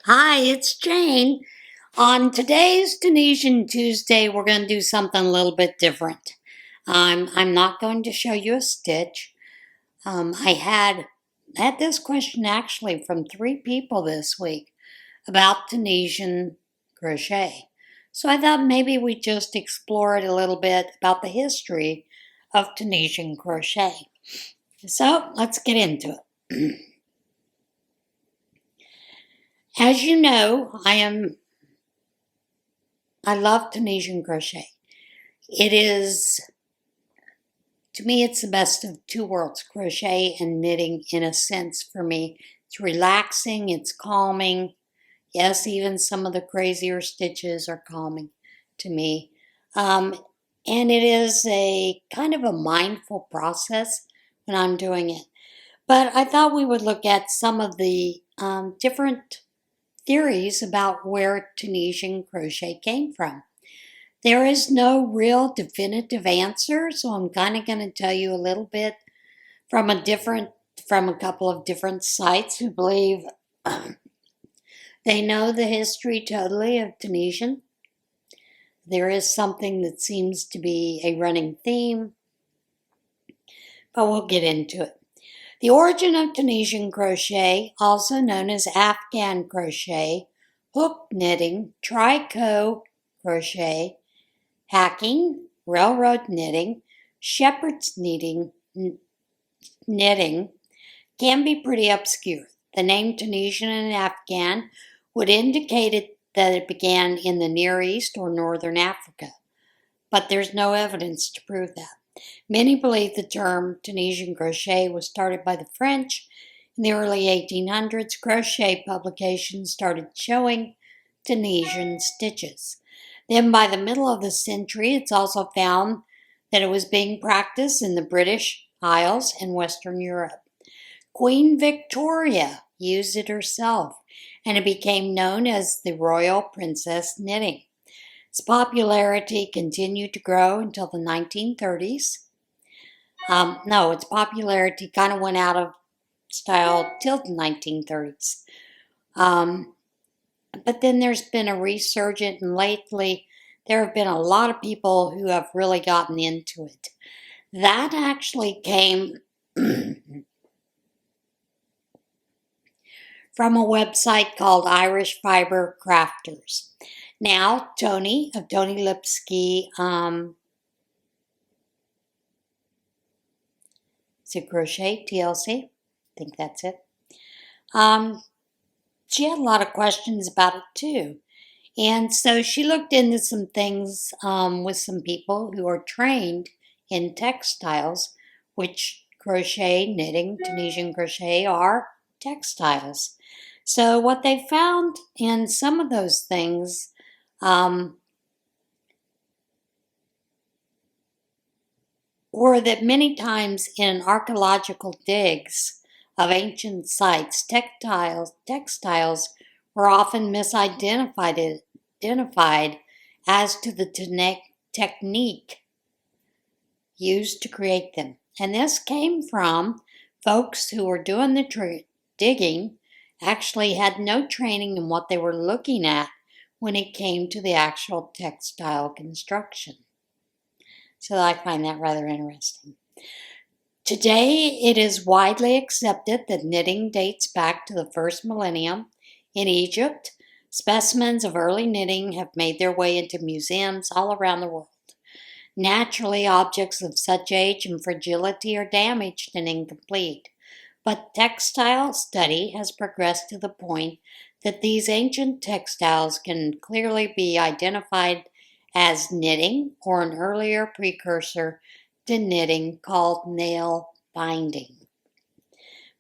Hi, it's Jane. On today's Tunisian Tuesday, we're going to do something a little bit different. I'm not going to show you a stitch. I had this question actually from 3 people this week about Tunisian crochet. So I thought maybe we just explore it a little bit about the history of Tunisian crochet. So let's get into it. As you know, I love Tunisian crochet. It is, to me, it's the best of two worlds, crochet and knitting in a sense for me. It's relaxing, it's calming. Yes, even some of the crazier stitches are calming to me. Um, and it is a kind of a mindful process when I'm doing it. But I thought we would look at some of the different theories about where Tunisian crochet came from. There is no real definitive answer, so I'm kind of going to tell you a little bit from a couple of different sites who believe they know the history totally of Tunisian. There is something that seems to be a running theme, but we'll get into it. The origin of Tunisian crochet, also known as Afghan crochet, hook knitting, tricot crochet, hacking, railroad knitting, shepherd's knitting can be pretty obscure. The name Tunisian and Afghan would indicate that it began in the Near East or Northern Africa, but there's no evidence to prove that. Many believe the term Tunisian crochet was started by the French. In the early 1800s, crochet publications started showing Tunisian stitches. Then by the middle of the century, it's also found that it was being practiced in the British Isles and Western Europe. Queen Victoria used it herself, and it became known as the Royal Princess Knitting. Its popularity continued to grow until the 1930s. No, its popularity kind of went out of style till the 1930s. But then there's been a resurgence, and lately there have been a lot of people who have really gotten into it. That actually came from a website called Irish Fiber Crafters. Now, Tony of Tony Lipsky, is it Crochet TLC? I think that's it. She had a lot of questions about it too. And so she looked into some things with some people who are trained in textiles, which crochet, knitting, Tunisian crochet are textiles. So what they found in some of those things were that many times in archaeological digs of ancient sites, textiles were often misidentified as to the technique used to create them. And this came from folks who were doing the digging actually had no training in what they were looking at when it came to the actual textile construction. So I find that rather interesting. Today, it is widely accepted that knitting dates back to the first millennium. In Egypt, specimens of early knitting have made their way into museums all around the world. Naturally, objects of such age and fragility are damaged and incomplete, but textile study has progressed to the point that these ancient textiles can clearly be identified as knitting or an earlier precursor to knitting called nail binding.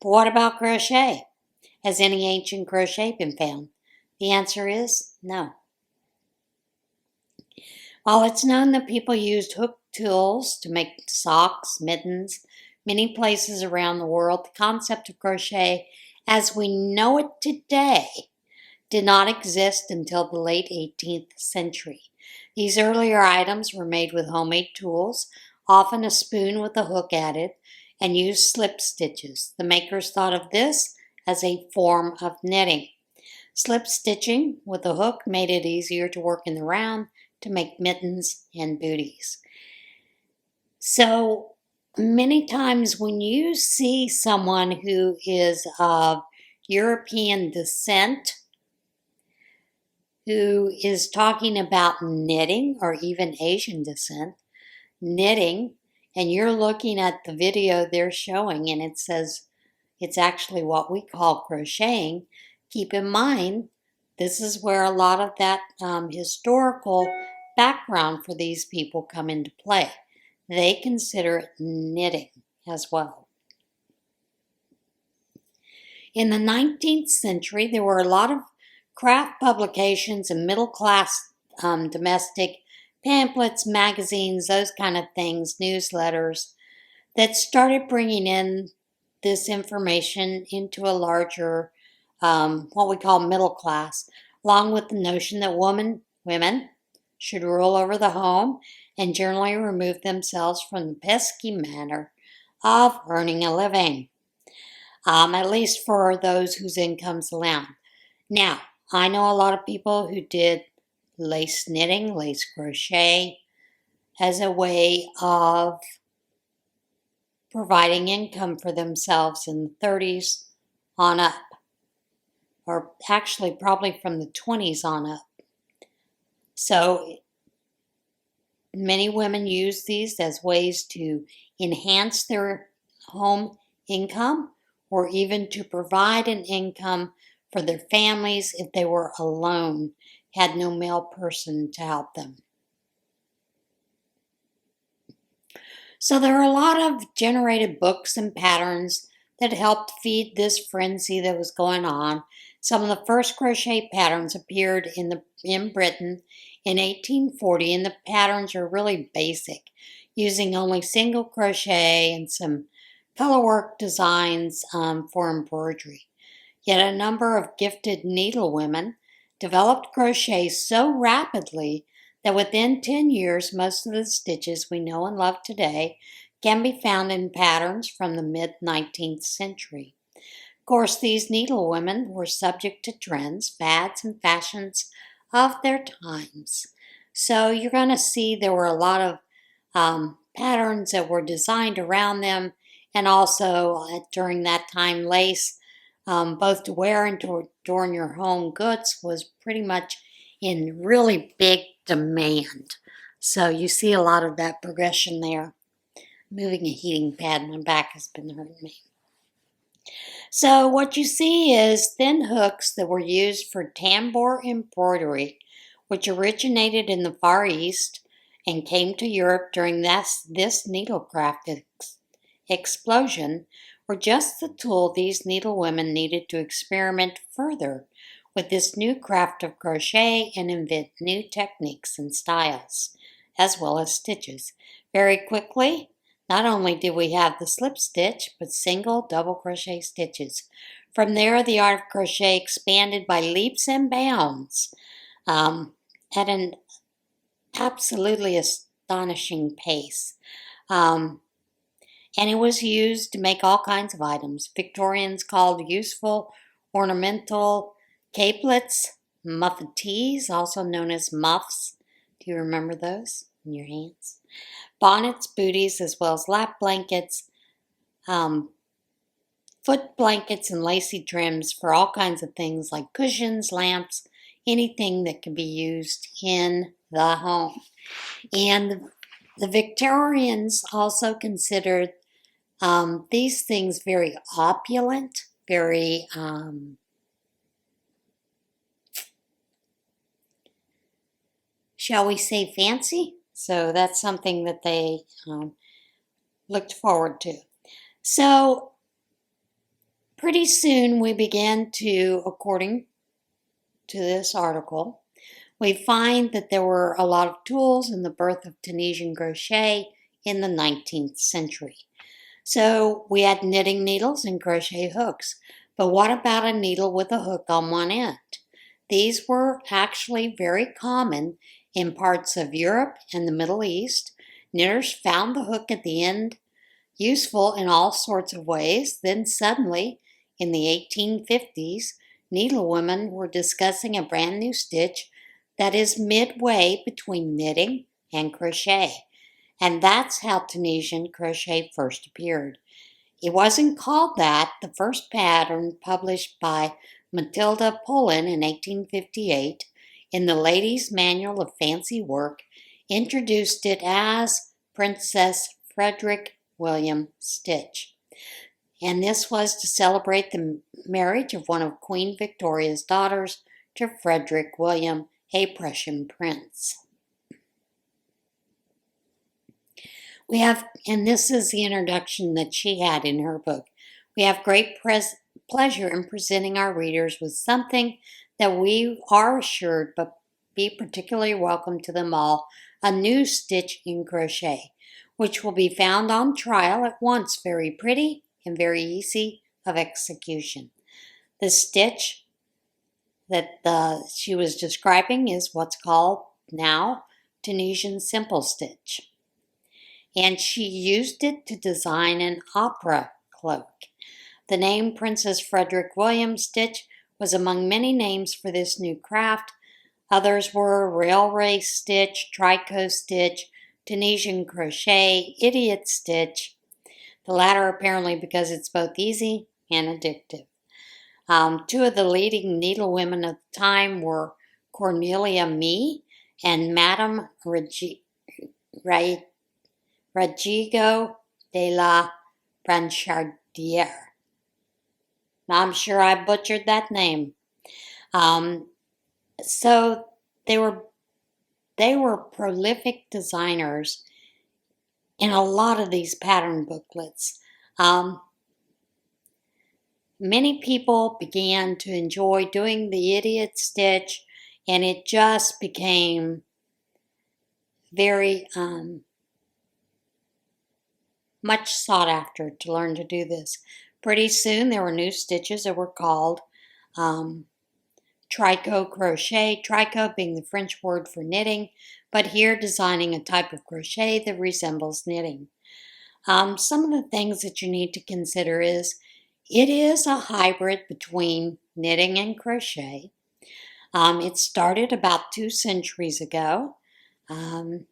But what about crochet? Has any ancient crochet been found? The answer is no. While it's known that people used hook tools to make socks, mittens, many places around the world, the concept of crochet as we know it today did not exist until the late 18th century. These earlier items were made with homemade tools, often a spoon with a hook added, and used slip stitches. The makers thought of this as a form of knitting. Slip stitching with a hook made it easier to work in the round to make mittens and booties. So many times when you see someone who is of European descent who is talking about knitting, or even Asian descent, knitting, and you're looking at the video they're showing and it says it's actually what we call crocheting, keep in mind this is where a lot of that historical background for these people come into play. They consider it knitting as well. In the 19th century, there were a lot of craft publications and middle-class domestic pamphlets, magazines, those kind of things, newsletters, that started bringing in this information into a larger, what we call middle class, along with the notion that women should rule over the home and generally remove themselves from the pesky matter of earning a living, at least for those whose incomes allow. Now, I know a lot of people who did lace knitting, lace crochet, as a way of providing income for themselves in the 30s on up, or actually probably from the 20s on up. So many women use these as ways to enhance their home income, or even to provide an income for their families if they were alone, had no male person to help them. So there are a lot of generated books and patterns that helped feed this frenzy that was going on. Some of the first crochet patterns appeared in Britain in 1840, and the patterns are really basic, using only single crochet and some colorwork designs for embroidery. Yet a number of gifted needlewomen developed crochet so rapidly that within 10 years, most of the stitches we know and love today can be found in patterns from the mid-19th century. Of course, these needlewomen were subject to trends, fads, and fashions of their times. So you're going to see there were a lot of patterns that were designed around them, and also during that time, lace, both to wear and to adorn your home goods, was pretty much in really big demand. So you see a lot of that progression there. Moving a heating pad, my back has been hurting me. So what you see is thin hooks that were used for tambour embroidery, which originated in the Far East and came to Europe during this needlecraft explosion, were just the tool these needlewomen needed to experiment further with this new craft of crochet and invent new techniques and styles, as well as stitches. Very quickly, not only did we have the slip stitch, but single, double crochet stitches. From there, the art of crochet expanded by leaps and bounds at an absolutely astonishing pace. And it was used to make all kinds of items. Victorians called useful ornamental capelets, muffetees, also known as muffs. Do you remember those in your hands? Bonnets, booties, as well as lap blankets, foot blankets, and lacy trims for all kinds of things like cushions, lamps, anything that can be used in the home. And the Victorians also considered these things very opulent, very shall we say fancy? So that's something that they looked forward to. So pretty soon we began to, according to this article, we find that there were a lot of tools in the birth of Tunisian crochet in the 19th century. So we had knitting needles and crochet hooks. But what about a needle with a hook on one end? These were actually very common in parts of Europe and the Middle East. Knitters found the hook at the end useful in all sorts of ways. Then suddenly, in the 1850s, needlewomen were discussing a brand new stitch that is midway between knitting and crochet. And that's how Tunisian crochet first appeared. It wasn't called that. The first pattern, published by Matilda Pullen in 1858 in the Ladies' Manual of Fancy Work, introduced it as Princess Frederick William Stitch. And this was to celebrate the marriage of one of Queen Victoria's daughters to Frederick William, a Prussian prince. We have, and this is the introduction that she had in her book, we have great pleasure in presenting our readers with something that we are assured but be particularly welcome to them all, a new stitch in crochet, which will be found on trial at once very pretty and very easy of execution. The stitch that she was describing is what's called now Tunisian simple stitch. And she used it to design an opera cloak. The name Princess Frederick William Stitch was among many names for this new craft. Others were railway stitch, tricot stitch, Tunisian crochet, idiot stitch, the latter apparently because it's both easy and addictive. Two of the leading needlewomen of the time were Cornelia Mee and Madame Rodrigo de la Branchardière. I'm sure I butchered that name. So they were prolific designers in a lot of these pattern booklets. Many people began to enjoy doing the idiot stitch, and it just became very much sought after to learn to do this. Pretty soon there were new stitches that were called tricot crochet, tricot being the French word for knitting, but here designing a type of crochet that resembles knitting. Some of the things that you need to consider is it is a hybrid between knitting and crochet. It started about 2 centuries ago. And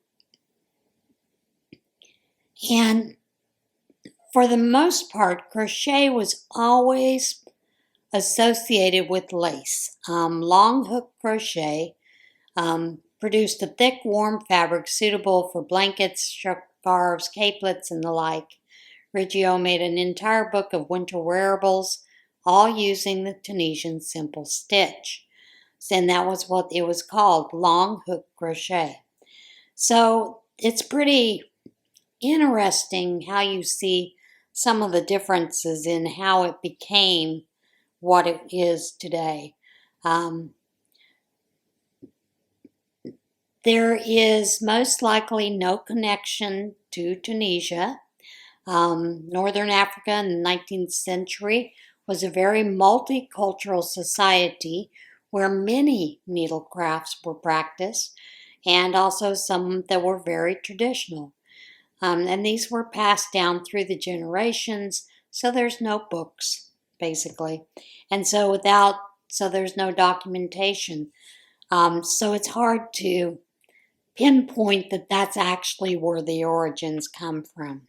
for the most part, crochet was always associated with lace. Long hook crochet produced a thick, warm fabric suitable for blankets, scarves, capelets, and the like. Riggio made an entire book of winter wearables, all using the Tunisian simple stitch. And that was what it was called, long hook crochet. So it's pretty interesting how you see some of the differences in how it became what it is today. There is most likely no connection to Tunisia. Northern Africa in the 19th century was a very multicultural society where many needlecrafts were practiced and also some that were very traditional. And these were passed down through the generations, so there's no books, basically. And so there's no documentation. So it's hard to pinpoint that that's actually where the origins come from.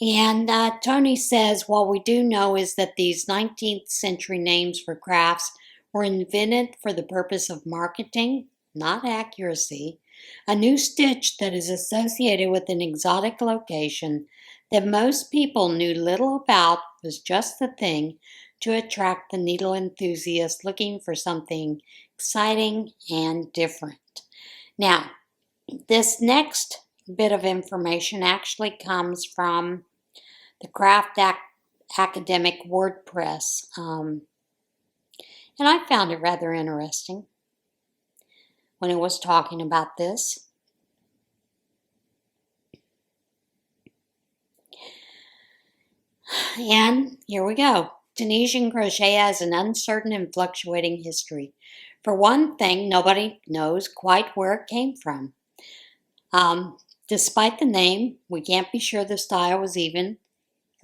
And Tony says, what we do know is that these 19th century names for crafts were invented for the purpose of marketing, not accuracy. A new stitch that is associated with an exotic location that most people knew little about was just the thing to attract the needle enthusiast looking for something exciting and different. Now, this next bit of information actually comes from the Craft Academic WordPress, and I found it rather interesting when it was talking about this. And here we go. Tunisian crochet has an uncertain and fluctuating history. For one thing, nobody knows quite where it came from. Despite the name, we can't be sure the style was even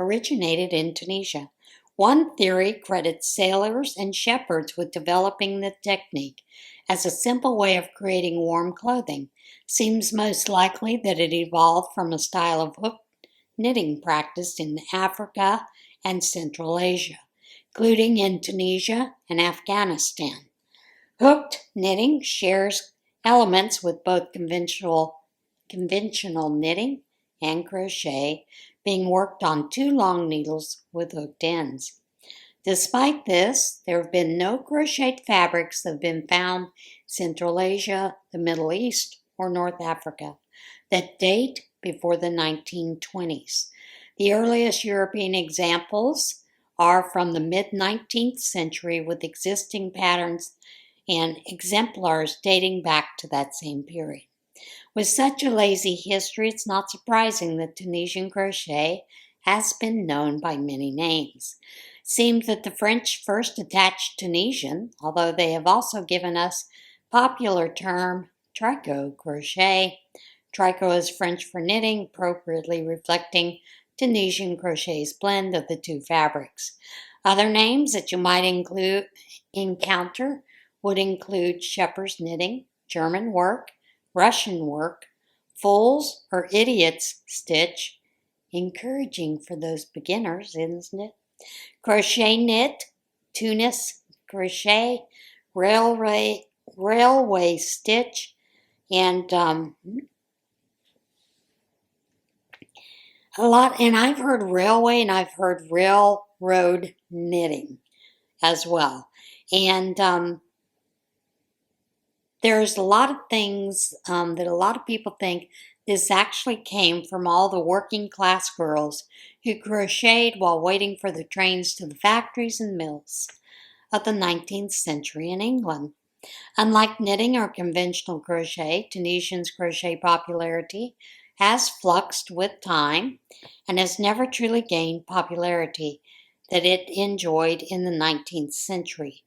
originated in Tunisia. One theory credits sailors and shepherds with developing the technique as a simple way of creating warm clothing. Seems most likely that it evolved from a style of hook knitting practiced in Africa and Central Asia, including in Tunisia and Afghanistan. Hooked knitting shares elements with both conventional knitting and crochet, being worked on two long needles with hooked ends. Despite this, there have been no crocheted fabrics that have been found in Central Asia, the Middle East, or North Africa that date before the 1920s. The earliest European examples are from the mid-19th century with existing patterns and exemplars dating back to that same period. With such a lazy history, it's not surprising that Tunisian crochet has been known by many names. It seems that the French first attached Tunisian, although they have also given us popular term tricot crochet. Tricot is French for knitting, appropriately reflecting Tunisian crochet's blend of the two fabrics. Other names that you might encounter would include shepherd's knitting, German work, Russian work, fool's or idiot's stitch, encouraging for those beginners, isn't it? Crochet knit, Tunis crochet, railway stitch, and a lot. And I've heard railway and I've heard railroad knitting as well. And there's a lot of things that a lot of people think this actually came from all the working class girls who crocheted while waiting for the trains to the factories and mills of the 19th century in England. Unlike knitting or conventional crochet, Tunisian's crochet popularity has fluxed with time and has never truly gained popularity that it enjoyed in the 19th century.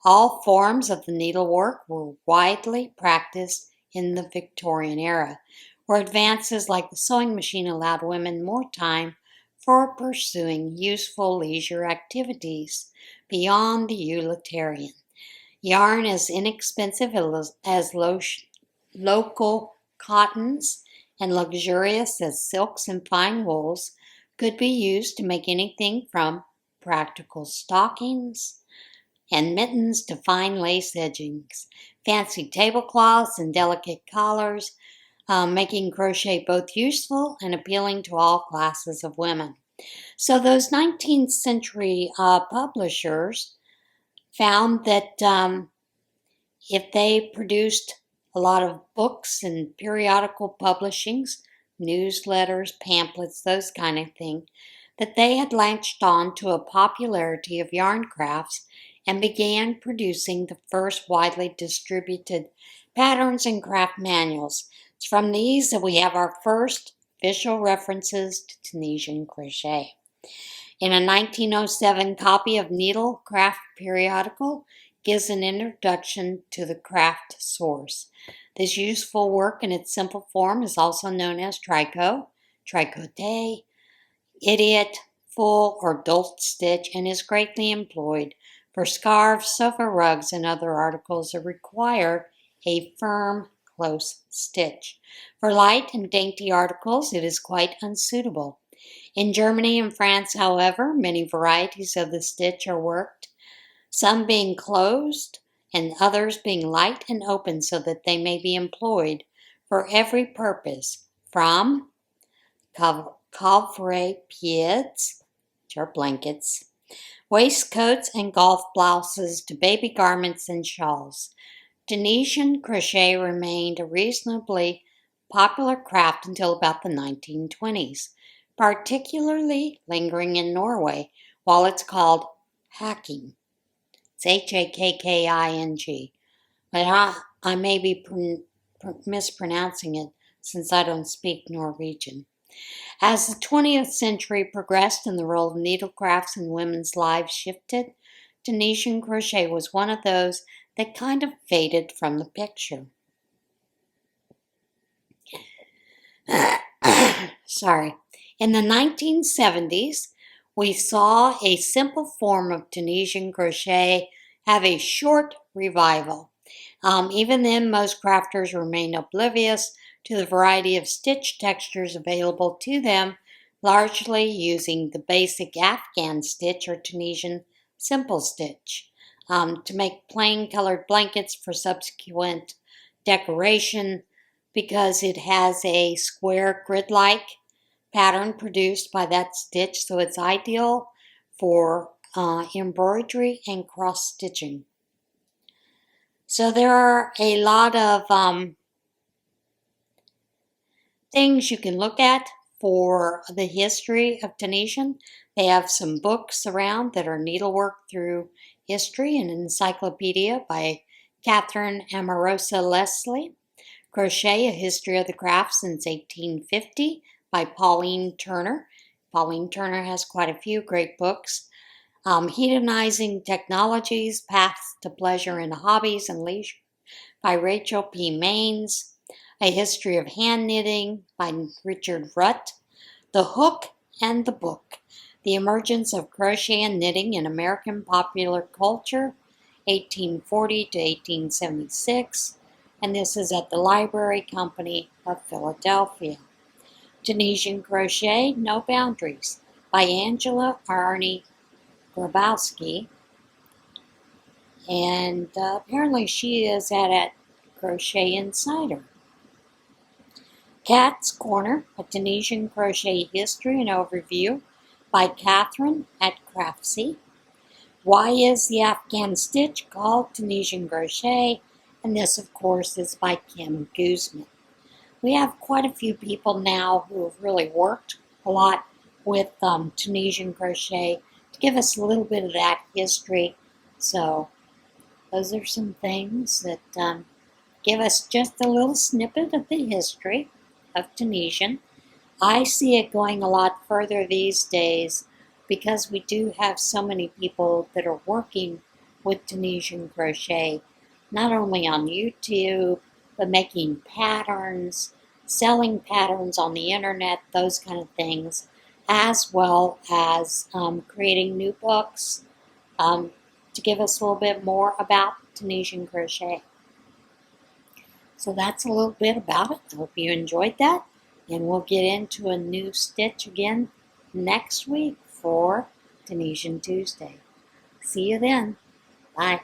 All forms of the needlework were widely practiced in the Victorian era, where advances like the sewing machine allowed women more time for pursuing useful leisure activities beyond the utilitarian. Yarn as inexpensive as local cottons and luxurious as silks and fine wools could be used to make anything from practical stockings and mittens to fine lace edgings, fancy tablecloths and delicate collars, making crochet both useful and appealing to all classes of women. So those 19th century publishers found that if they produced a lot of books and periodical publishings, newsletters, pamphlets, those kind of thing, that they had latched on to a popularity of yarn crafts and began producing the first widely distributed patterns and craft manuals. It's from these that we have our first official references to Tunisian crochet. In a 1907 copy of Needlecraft periodical gives an introduction to the craft source. This useful work in its simple form is also known as tricot, tricoté, idiot, full, or dolt stitch, and is greatly employed for scarves, sofa rugs, and other articles that require a firm, close stitch. For light and dainty articles, it is quite unsuitable. In Germany and France, however, many varieties of the stitch are worked, some being closed and others being light and open so that they may be employed for every purpose, from couvre-pieds, which are blankets, waistcoats and golf blouses to baby garments and shawls. Tunisian crochet remained a reasonably popular craft until about the 1920s, particularly lingering in Norway, while it's called hacking. It's Hakking, but I may be mispronouncing it since I don't speak Norwegian. As the 20th century progressed and the role of needlecrafts in women's lives shifted, Tunisian crochet was one of those that kind of faded from the picture. Sorry. In the 1970s, we saw a simple form of Tunisian crochet have a short revival. Even then, most crafters remain oblivious to the variety of stitch textures available to them, largely using the basic Afghan stitch or Tunisian simple stitch to make plain colored blankets for subsequent decoration because it has a square grid-like pattern produced by that stitch, so it's ideal for embroidery and cross stitching. So there are a lot of things you can look at for the history of Tunisian. They have some books around that are needlework through history, an encyclopedia by Catherine Amorosa Leslie, Crochet, A History of the Craft Since 1850 by Pauline Turner. Pauline Turner has quite a few great books. Hedonizing Technologies, Paths to Pleasure in Hobbies and Leisure by Rachel P. Maines. A History of Hand Knitting by Richard Rutt. The Hook and the Book, The Emergence of Crochet and Knitting in American Popular Culture, 1840 to 1876. And this is at the Library Company of Philadelphia. Tunisian Crochet, No Boundaries by Angela Arnie Grabowski. And apparently she is at Crochet Insider. Cat's Corner, A Tunisian Crochet History and Overview by Catherine at Craftsy. Why is the Afghan Stitch called Tunisian Crochet? And this, of course, is by Kim Guzman. We have quite a few people now who have really worked a lot with Tunisian crochet to give us a little bit of that history. So those are some things that give us just a little snippet of the history of Tunisian. I see it going a lot further these days because we do have so many people that are working with Tunisian crochet, not only on YouTube, but making patterns, selling patterns on the internet, those kind of things, as well as creating new books to give us a little bit more about Tunisian crochet. So that's a little bit about it. I hope you enjoyed that. And we'll get into a new stitch again next week for Tunisian Tuesday. See you then. Bye.